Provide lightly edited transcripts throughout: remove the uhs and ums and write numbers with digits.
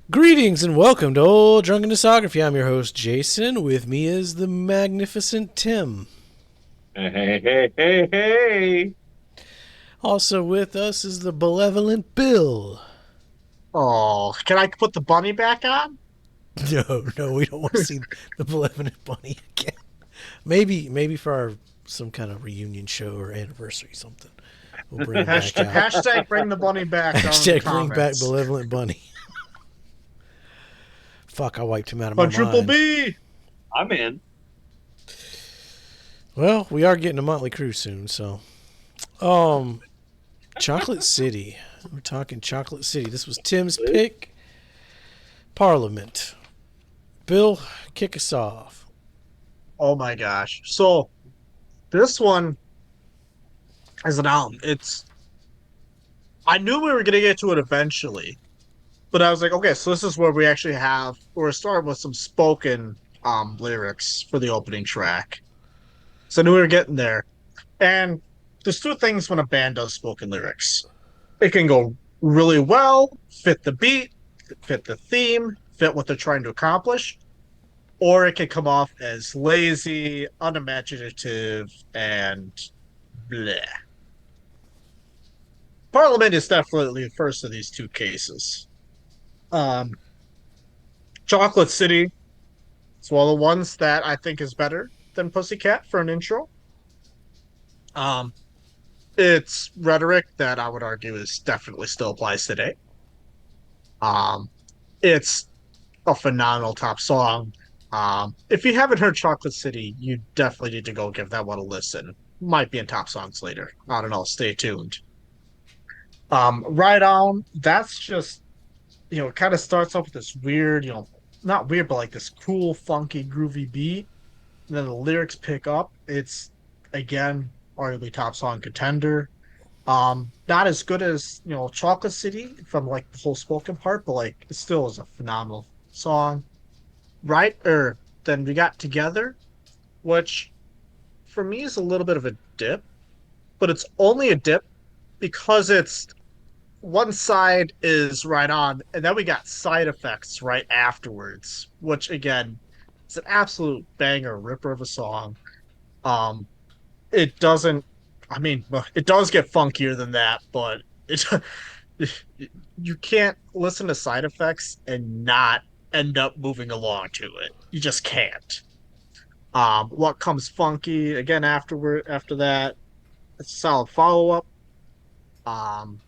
Greetings and welcome to Old Drunken Discography. I'm your host, Jason. With me is the magnificent Tim. Hey, hey, hey, hey, hey. Also with us is the benevolent Bill. Oh, can I put the bunny back on? No, we don't want to see the benevolent bunny again. Maybe for some kind of reunion show or anniversary something. We'll bring him back out. Hashtag bring the bunny back down in the Hashtag bring back comments. benevolent bunny. Fuck, I wiped him out of my Quadruple mind. B. I'm in. Well, we are getting a Motley Crue soon, so. Um, Chocolate City. We're talking Chocolate City. This was Tim's pick. Parliament. Bill, kick us off. Oh my gosh. So this one is an album. I knew we were gonna get to it eventually, but I was like, okay, so this is where we're starting with some spoken lyrics for the opening track. So I knew we were getting there. And there's two things when a band does spoken lyrics. It can go really well, fit the beat, fit the theme, fit what they're trying to accomplish, or it can come off as lazy, unimaginative, and bleh. Parliament is definitely the first of these two cases. Um, Chocolate City is one of the ones that I think is better than Pussycat for an intro. Um, it's rhetoric that I would argue is definitely still applies today. Um, it's a phenomenal top song. If you haven't heard Chocolate City, you definitely need to go give that one a listen. Might be in top songs later. I don't know. Stay tuned. Right on. That's just it kind of starts off with this weird, not weird, but like this cool, funky, groovy beat. And then the lyrics pick up. It's again arguably top song contender. Not as good as Chocolate City from like the whole spoken part, but like it still is a phenomenal song. Right? Or then we got Together, which for me is a little bit of a dip, but it's only a dip because it's one side is right on, and then we got Side Effects right afterwards, which again, it's an absolute banger ripper of a song. Um, it doesn't, I mean, well, it does get funkier than that, but it you can't listen to Side Effects and not end up moving along to it. You just can't. What comes funky again after that? It's a solid follow up. Um,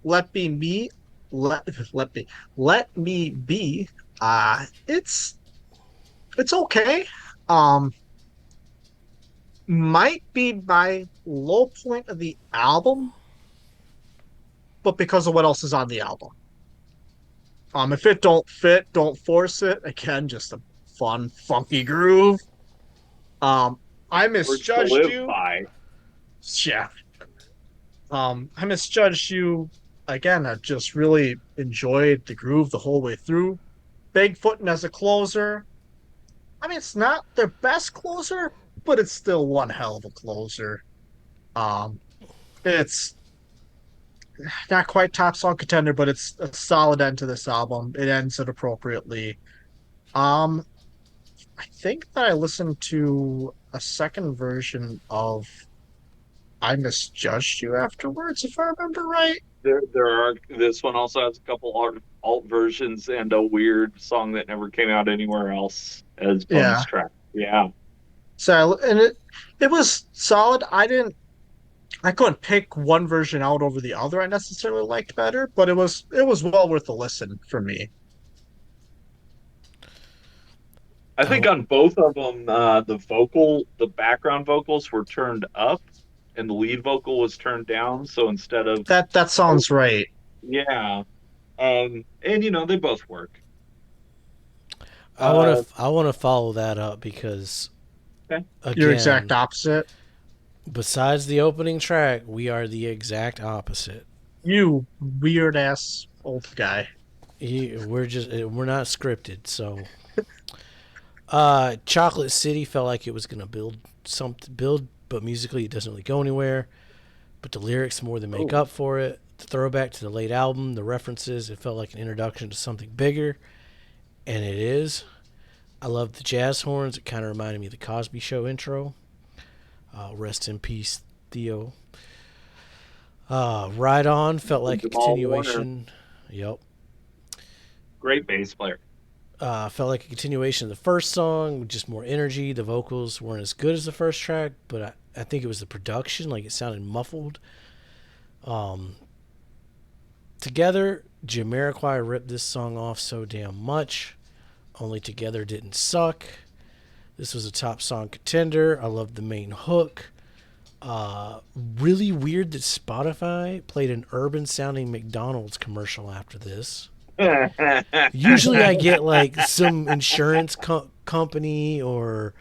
let be me, let let me let me be. It's okay. Um, might be my low point of the album, but because of what else is on the album. If it don't fit, don't force it. Again, just a fun, funky groove. Um, I Words to misjudged live you. by. Yeah, I misjudged you again. I just really enjoyed the groove the whole way through. Bigfootin' as a closer. I mean, it's not their best closer, but it's still one hell of a closer. Um, it's not quite top song contender, but it's a solid end to this album. It ends it appropriately. Um, I think that I listened to a second version of I Misjudged You afterwards, if I remember right. There are. This one also has a couple alt versions and a weird song that never came out anywhere else as bonus Yeah. track. Yeah. So and it was solid. I couldn't pick one version out over the other I necessarily liked better, but it was well worth a listen for me. I think Oh, on both of them, the background vocals were turned up and the lead vocal was turned down. So instead of, That oh, sounds right. yeah. And they both work. I want Uh, to I want to follow that up because okay. Your exact again, opposite. besides the opening track, we are the exact opposite. You weird ass old guy. We're not scripted, so Chocolate City felt like it was gonna build, but musically it doesn't really go anywhere. But the lyrics more than make Oh, up for it. The throwback to the late album, the references, it felt like an introduction to something bigger, and it is. I love the jazz horns. It kind of reminded me of the Cosby Show intro. Rest in peace, Theo. Ride On felt like a Jamal Warner, continuation. Yep. great bass player. Felt like a continuation of the first song with just more energy. The vocals weren't as good as the first track, but I think it was the production. Like, it sounded muffled. Together, Jamiroquai ripped this song off so damn much. Only Together didn't suck. This was a top song contender. I loved the main hook. Really weird that Spotify played an urban sounding McDonald's commercial after this. Usually I get like some insurance company, or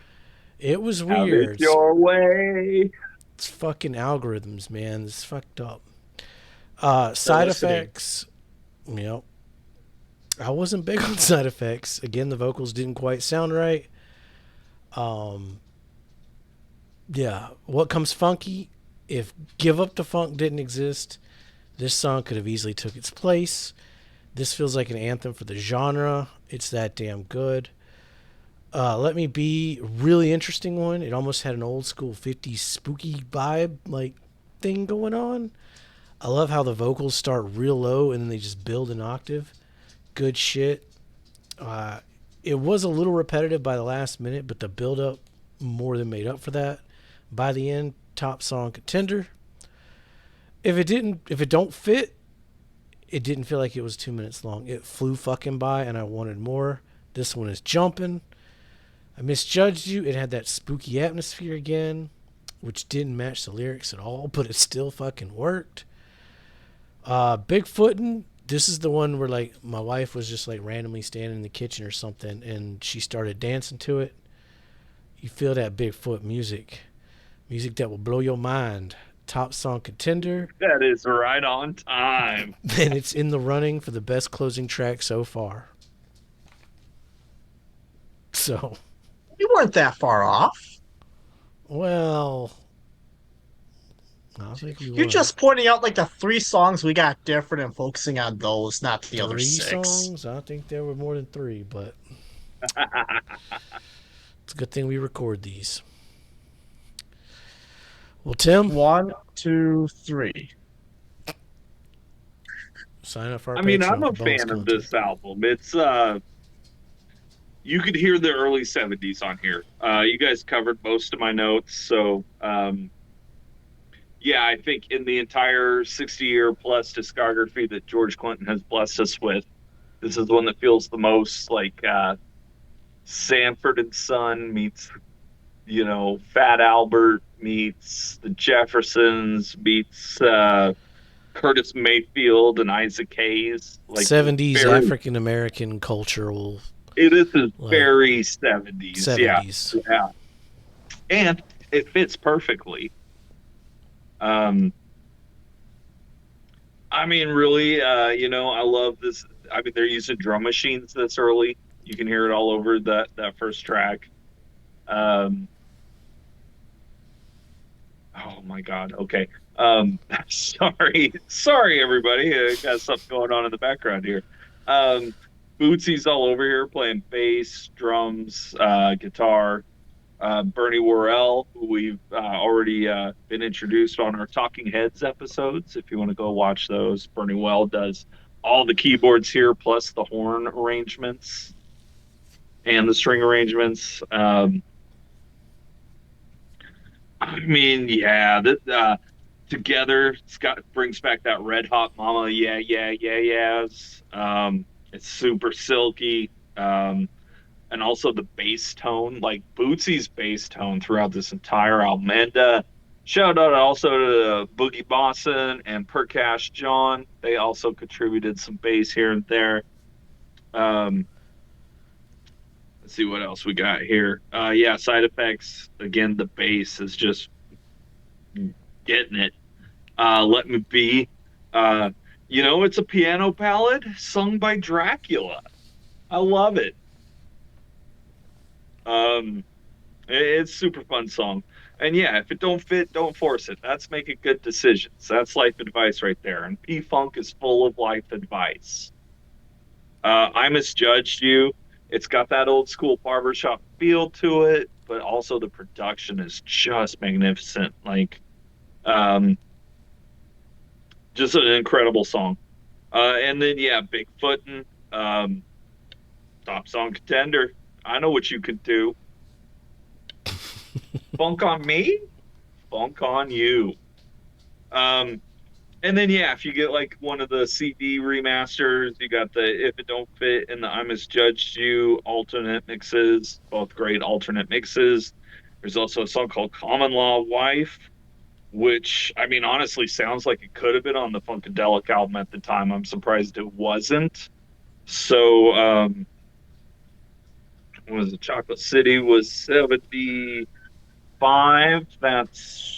it was Have weird. it your way. It's fucking algorithms, man. It's fucked up. Side effects. Yep. I wasn't big on side effects. Again, the vocals didn't quite sound right. Yeah. What comes funky? If Give Up the Funk didn't exist, this song could have easily took its place. This feels like an anthem for the genre. It's that damn good. Let Me Be, really interesting one. It almost had an old school 50s spooky vibe like thing going on. I love how the vocals start real low and then they just build an octave. Good shit. It was a little repetitive by the last minute, but the build up more than made up for that. By the end, top song contender. If it don't fit, it didn't feel like it was 2 minutes long. It flew fucking by and I wanted more. This one is jumping. I Misjudged You. It had that spooky atmosphere again, which didn't match the lyrics at all, but it still fucking worked. Bigfootin'. This is the one where like my wife was just like randomly standing in the kitchen or something and she started dancing to it. You feel that Bigfoot music that will blow your mind. Top song contender. That is right on time. And it's in the running for the best closing track so far. So, You weren't that far off. well, I think we You're won. just pointing out like the 3 songs we got different and focusing on those, not the other 6. songs. I think there were more than 3, but it's a good thing we record these. Well, Tim, 1, 2, 3. sign up for our I mean, Patreon I'm a for bonus fan of content. this album. It's you could hear the early 70s on here. You guys covered most of my notes, so yeah, I think in the entire 60-year plus discography that George Clinton has blessed us with, this is the one that feels the most like Sanford and Son meets, Fat Albert meets the Jeffersons meets Curtis Mayfield and Isaac Hayes. Like 70s very, African American cultural. it is like, very 70s. 70s. Yeah. And it fits perfectly. I mean, really, I love this. I mean, they're using drum machines this early. You can hear it all over that first track. Oh my God. Okay. Sorry, everybody. I got something going on in the background here. Bootsy's all over here playing bass, drums, guitar. Bernie Worrell, who we've already been introduced on our Talking Heads episodes. If you want to go watch those, Bernie Worrell does all the keyboards here, plus the horn arrangements and the string arrangements. I mean, yeah, together Scott brings back that Red Hot Mama, yeahs. It's super silky. And also the bass tone, like Bootsy's bass tone throughout this entire album. And shout out also to Boogie Bosson and Percash John. They also contributed some bass here and there. Let's see what else we got here. Yeah, side effects. Again, the bass is just getting it. Let Me Be. It's a piano ballad sung by Dracula. I love it. It's a super fun song. And yeah, if it don't fit, don't force it. That's making good decisions. That's life advice right there. And P Funk is full of life advice. I Misjudged You. It's got that old school barbershop feel to it, but also the production is just magnificent. Like, um, just an incredible song. And then yeah, Bigfootin', um, top song contender. I know what you could do. Funk on me, funk on you. Um, and then yeah, if you get like one of the CD remasters, you got the If It Don't Fit and the I Misjudged You alternate mixes, both great alternate mixes. There's also a song called Common Law Wife, which I mean honestly sounds like it could have been on the Funkadelic album at the time. I'm surprised it wasn't. So what was it? Chocolate City was 75. That's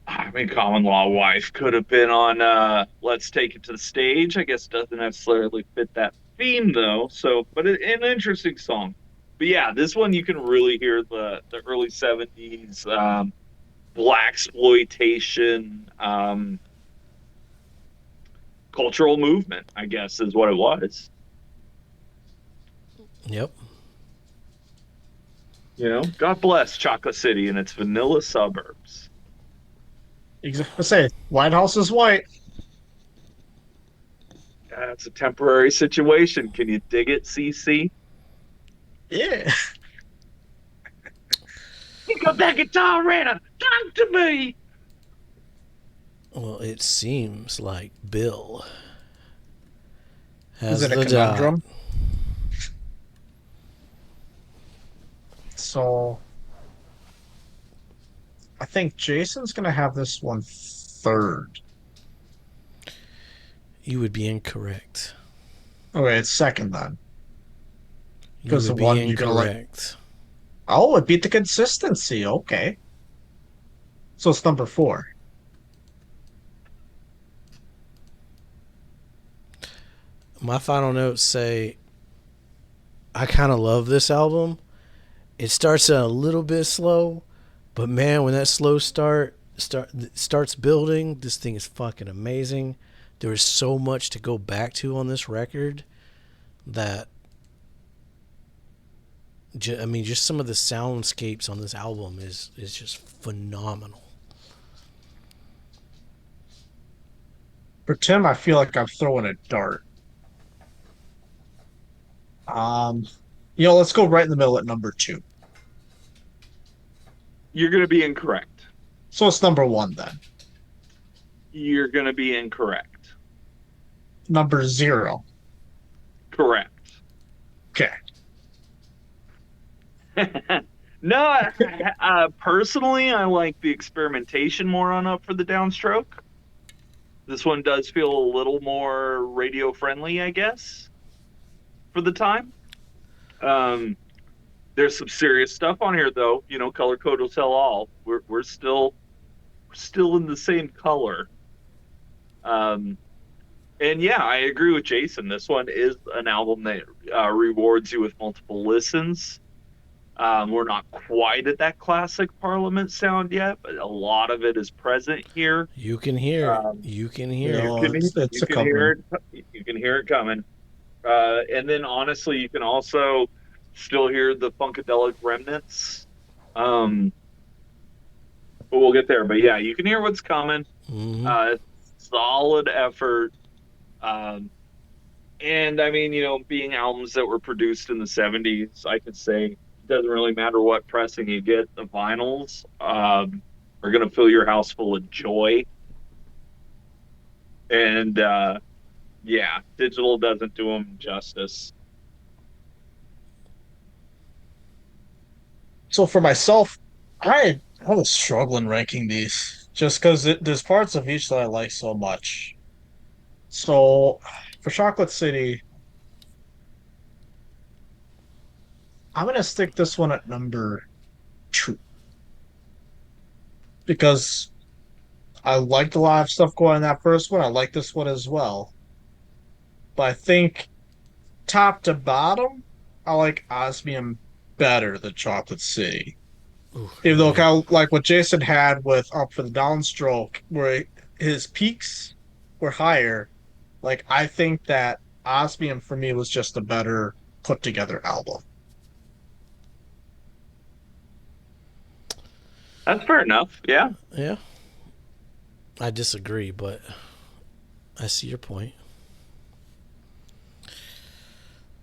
I mean, Common Law Wife could have been on Let's Take It to the Stage. I guess it doesn't necessarily fit that theme though. So, but an interesting song. But yeah, this one you can really hear the early 70s black exploitation cultural movement, I guess is what it was. Yep. You know, God bless Chocolate City and its vanilla suburbs. Exactly. Say White House is white. It's a temporary situation. Can you dig it, CC? Yeah. Pick up that guitar, Ranta. Talk to me. Well, it seems like Bill Is has it a the dot. conundrum? So I think Jason's gonna have this one third. You would be incorrect. Okay, it's second then. You Because the would be one you're gonna like, incorrect. oh, it beat the consistency. Okay. So it's number four. My final notes say I kind of love this album. It starts out a little bit slow, but man, when that slow starts building, this thing is fucking amazing. There is so much to go back to on this record that I mean, just some of the soundscapes on this album is just phenomenal. For Tim, I feel like I'm throwing a dart. Um, let's go right in the middle at number two. You're going to be incorrect. So it's number one then. You're going to be incorrect. Number zero. Correct. Okay. No, personally, I like the experimentation more on Up for the Downstroke. This one does feel a little more radio friendly, I guess, for the time. Um, there's some serious stuff on here, though. You know, color code will tell all. We're still in the same color. Um, and yeah, I agree with Jason. This one is an album that rewards you with multiple listens. We're not quite at that classic Parliament sound yet, but a lot of it is present here. You can hear it. Um, You can You hear know, it. it's you a can hear covering. it. You can hear it coming. And then honestly, you can also still hear the funkadelic remnants. Um, but we'll get there. But yeah, you can hear what's coming. Hmm. Uh, Solid effort. Um, and I mean, being albums that were produced in the 70s, I could say it doesn't really matter what pressing you get. The vinyls are going to fill your house full of joy. And yeah, digital doesn't do them justice. So for myself, I was struggling ranking these just because there's parts of each that I like so much. So for Chocolate City, I'm gonna stick this one at number two because I liked a lot of stuff going in that first one. I like this one as well. But I think top to bottom, I like Osmium better than Chocolate City. Ooh, Even though yeah. kind of like what Jason had with Up for the Downstroke, where his peaks were higher, like I think that Osmium for me was just a better put together album. That's fair enough. Yeah. Yeah. I disagree, but I see your point.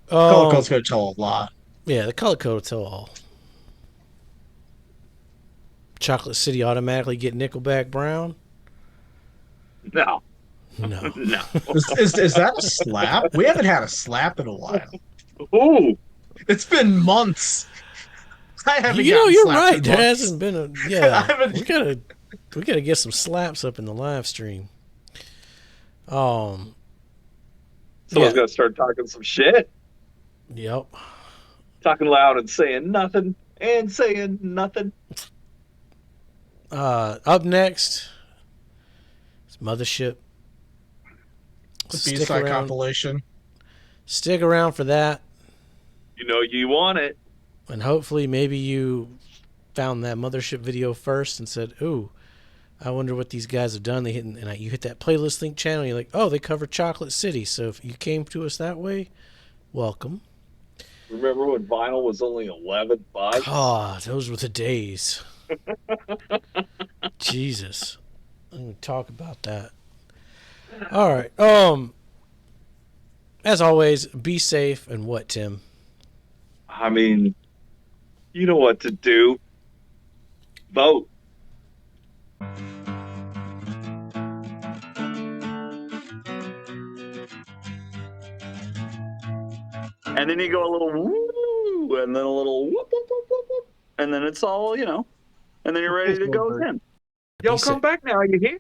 Color Code's going to tell a lot. Yeah, the color code will tell all. Chocolate City automatically get Nickelback Brown? No. No. No. Is that a slap? We haven't had a slap in a while. Ooh. It's been months. I haven't. You know, gotten you're slapped right. in There months. hasn't been a I yeah. haven't- We gotta get some slaps up in the live stream. Someone's Yeah. gonna start talking some shit. Yep. Talking loud and saying nothing. And saying nothing. Up next is Mothership. The Stick B-side around. compilation. Stick around for that, You know you want it. and hopefully maybe you found that Mothership video first and said, "Ooh, I wonder what these guys have done." They hit and you hit that playlist link channel. And you're like, "Oh, they covered Chocolate City." So if you came to us that way, welcome. Remember when vinyl was only $11? God, those were the days. Jesus, I'm gonna talk about that. All right. As always, be safe and what, Tim? I mean, you know what to do. Vote. And then you go a little woo, and then a little whoop, whoop, whoop, whoop, whoop, and then it's all, and then you're ready to go again. Yo, Be come safe. back now, you hear?